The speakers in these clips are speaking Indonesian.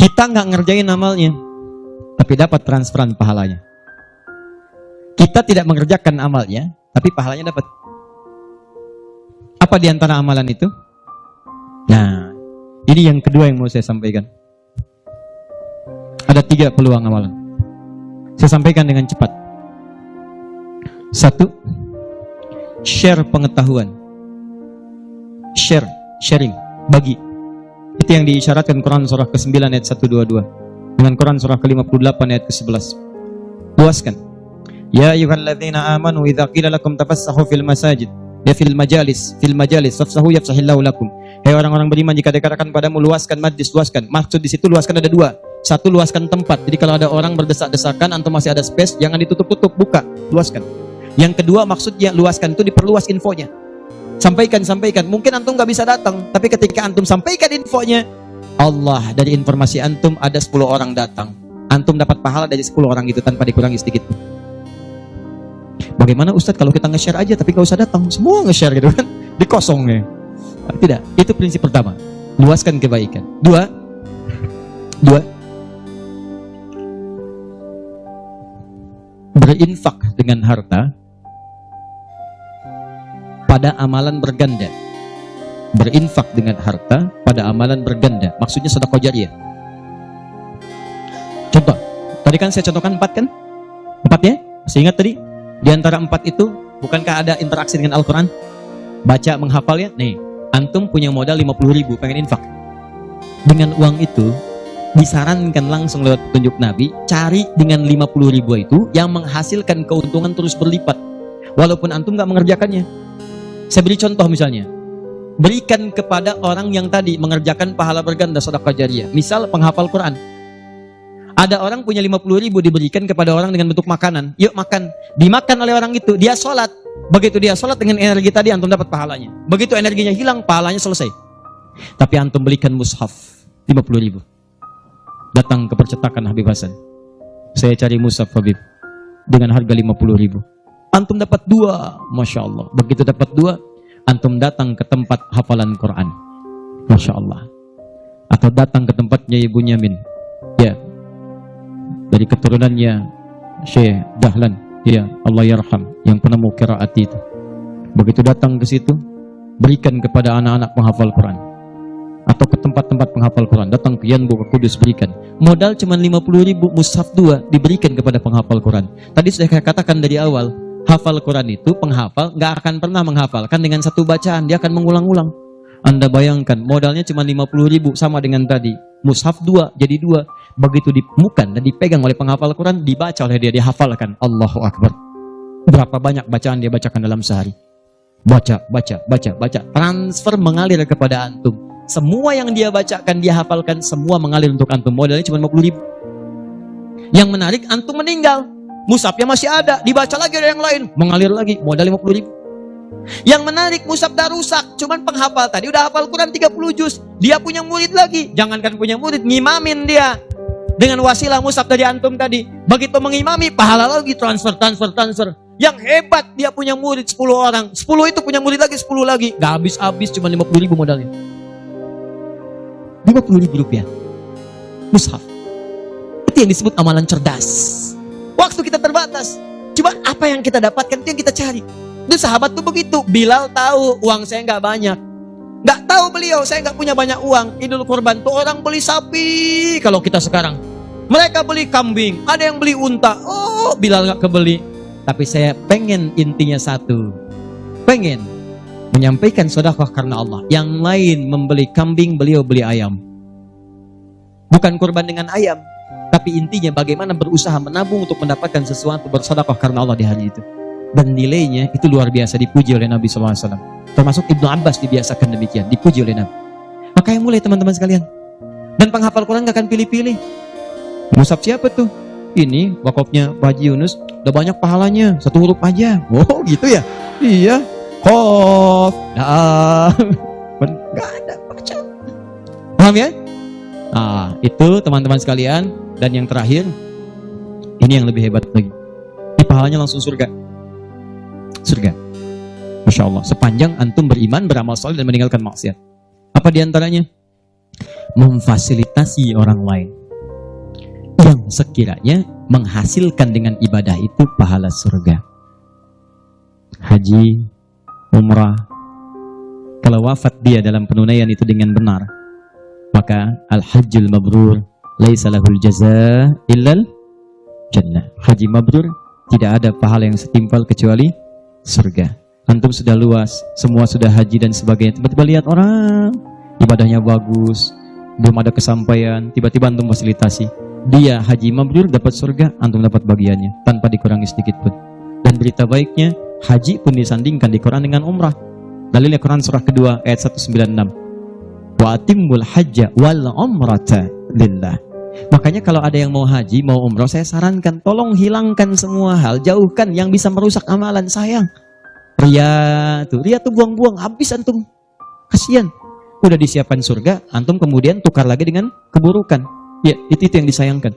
Kita nggak ngerjain amalnya, tapi dapat transferan pahalanya. Kita tidak mengerjakan amalnya, tapi pahalanya dapat. Apa di antara amalan itu? Nah, ini yang kedua yang mau saya sampaikan. Ada 3 peluang amalan. Saya sampaikan dengan cepat. 1, share pengetahuan. Sharing, bagi. Itu yang diisyaratkan Quran surah ke-9 ayat 122 dengan Quran surah ke-58 ayat ke-11. Luaskan. Ya ayyuhalladzina amanu idza qila lakum tafassahu fil masajid, ya fil majalis fafsahu yafsahillahu lakum. Hai orang-orang beriman, jika dikatakan padamu luaskan majlis, luaskan. Maksud di situ luaskan ada 2. 1, luaskan tempat. Jadi kalau ada orang berdesak-desakan, antum masih ada space, jangan ditutup-tutup, buka, luaskan. Yang kedua maksudnya luaskan itu diperluas infonya. Sampaikan. Mungkin antum gak bisa datang, tapi ketika antum sampaikan infonya, Allah dari informasi antum ada 10 orang datang. Antum dapat pahala dari 10 orang itu tanpa dikurangi sedikit. Bagaimana Ustadz kalau kita nge-share aja tapi gak usah datang, semua nge-share gitu kan, dikosongnya. Tidak, itu prinsip pertama. Luaskan kebaikan. 2, berinfak dengan harta pada amalan berganda. Berinfak dengan harta pada amalan berganda. Maksudnya sedekah jariyah. Contoh, tadi kan saya contohkan 4 kan? 4 ya? Masih ingat tadi? Di antara 4 itu, bukankah ada interaksi dengan Al-Quran? Baca, menghafal ya? Nih, antum punya modal 50.000, pengen infak. Dengan uang itu, disarankan langsung lewat petunjuk Nabi, cari dengan 50.000 itu yang menghasilkan keuntungan terus berlipat. Walaupun antum gak mengerjakannya. Saya beri contoh misalnya. Berikan kepada orang yang tadi mengerjakan pahala berganda sedekah jariyah. Misal penghafal Quran. Ada orang punya 50.000 diberikan kepada orang dengan bentuk makanan. Yuk makan. Dimakan oleh orang itu. Dia sholat. Begitu dia sholat dengan energi tadi, antum dapat pahalanya. Begitu energinya hilang, pahalanya selesai. Tapi antum belikan mushaf 50.000. Datang ke percetakan Habib Hasan. Saya cari mushaf Habib dengan harga 50.000. Antum dapat 2. Masya Allah. Begitu dapat 2, antum datang ke tempat hafalan Quran. Masya Allah. Atau datang ke tempatnya Ibu Nyamin. Ya. Dari keturunannya Syekh Dahlan. Ya, Allah yarham, yang penemu qiraat itu. Begitu datang ke situ, berikan kepada anak-anak penghafal Quran. Atau ke tempat-tempat penghafal Quran. Datang ke Yanbu, ke Kudus, berikan. Modal cuma 50.000, mushaf 2 diberikan kepada penghafal Quran. Tadi sudah saya katakan dari awal, hafal Quran itu penghafal nggak akan pernah menghafalkan dengan satu bacaan, dia akan mengulang-ulang. Anda bayangkan modalnya cuma 50.000, sama dengan tadi mushaf 2 jadi 2. Begitu ditemukan dan dipegang oleh penghafal Quran, dibaca oleh dia, dihafalkan. Allahu Akbar. Berapa banyak bacaan dia bacakan dalam sehari? Baca. Transfer mengalir kepada antum. Semua yang dia bacakan, dia hafalkan, semua mengalir untuk antum. Modalnya cuma 50.000. Yang menarik, antum meninggal, mushafnya masih ada, dibaca lagi oleh yang lain, mengalir lagi, modal 50.000. Yang menarik, mushaf dah rusak, cuman penghafal tadi udah hafal Quran 30 juz, dia punya murid lagi, jangankan punya murid, ngimamin dia dengan wasilah mushaf dari antum tadi. Begitu mengimami, pahala lagi, transfer. Yang hebat, dia punya murid 10 orang, 10 itu punya murid lagi, 10 lagi, gak habis-habis, cuma 50.000 modalnya. 50.000 rupiah mushaf. Itu yang disebut amalan cerdas. Waktu kita terbatas, coba apa yang kita dapatkan itu yang kita cari. Itu sahabat tuh begitu. Bilal tahu uang saya nggak banyak, nggak tahu beliau saya nggak punya banyak uang. Idul Kurban tuh orang beli sapi. Kalau kita sekarang, mereka beli kambing, ada yang beli unta. Oh, Bilal nggak kebeli. Tapi saya pengen intinya satu, pengen menyampaikan sedekah karena Allah. Yang lain membeli kambing, beliau beli ayam. Bukan kurban dengan ayam, tapi intinya bagaimana berusaha menabung untuk mendapatkan sesuatu, bersedekah karena Allah di hari itu. Dan nilainya itu luar biasa, dipuji oleh Nabi SAW. Termasuk Ibnu Abbas dibiasakan demikian, dipuji oleh Nabi. Maka yang mulai teman-teman sekalian. Dan penghafal Quran gak akan pilih-pilih. Mushaf siapa tuh? Ini wakafnya Pak Haji Yunus, udah banyak pahalanya, 1 huruf aja. Oh gitu ya? Iya. Qaf. Gak ada baca. Paham ya? Nah, itu teman-teman sekalian. Dan yang terakhir, ini yang lebih hebat lagi. Ini pahalanya langsung surga. Surga. Masya Allah. Sepanjang antum beriman, beramal saleh dan meninggalkan maksiat. Apa diantaranya? Memfasilitasi memfasilitasi orang lain yang sekiranya menghasilkan dengan ibadah itu pahala surga. Haji, umrah, kalau wafat dia dalam penunaian itu dengan benar, maka al-hajjul mabrur laisa lahul jazaa illal jannah. Haji mabrur tidak ada pahala yang setimpal kecuali surga. Antum sudah luas, semua sudah haji dan sebagainya, tiba-tiba lihat orang ibadahnya bagus, belum ada kesampaian, tiba-tiba antum fasilitasi, dia haji mabrur dapat surga, antum dapat bagiannya tanpa dikurangi sedikit pun. Dan berita baiknya, haji pun disandingkan di Quran dengan umrah. Dalilnya Quran surah kedua ayat 196. Wa atimmul hajja wal umrata lillah. Makanya kalau ada yang mau haji, mau umrah, saya sarankan tolong hilangkan semua hal, jauhkan yang bisa merusak amalan. Sayang. Ria tuh buang-buang, habis antum. Kasihan. Udah disiapkan surga, antum kemudian tukar lagi dengan keburukan. Ya, itu yang disayangkan.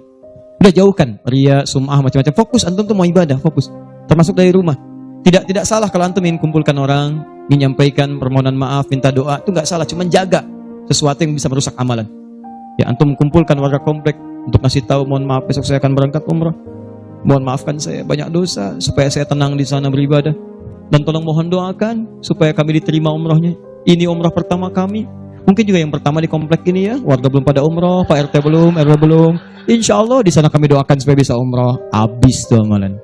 Udah jauhkan ria, sum'ah, macam-macam. Fokus antum tuh mau ibadah, fokus. Termasuk dari rumah. Tidak salah kalau antum ingin kumpulkan orang, ingin menyampaikan permohonan maaf, minta doa, itu nggak salah, cuma jaga sesuatu yang bisa merusak amalan. Ya, antum kumpulkan warga komplek untuk ngasih tahu, mohon maaf besok saya akan berangkat umrah. Mohon maafkan saya banyak dosa supaya saya tenang di sana beribadah. Dan tolong mohon doakan supaya kami diterima umrahnya. Ini umrah pertama kami. Mungkin juga yang pertama di komplek ini ya, warga belum pada umrah, Pak RT belum, RW belum. Insya Allah di sana kami doakan supaya bisa umrah. Habis tuh amalan.